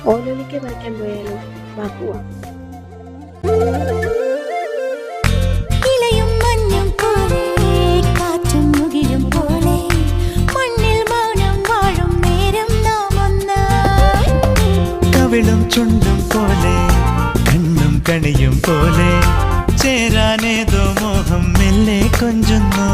ഓലോലിക്ക പറിക്കാൻ പോയാലോ? വാ പോവാം. ചുണ്ടും പോലെ കണ്ണും കണിയും പോലെ ചേരാനേതോ മോഹം മെല്ലെ കൊഞ്ചുന്നു.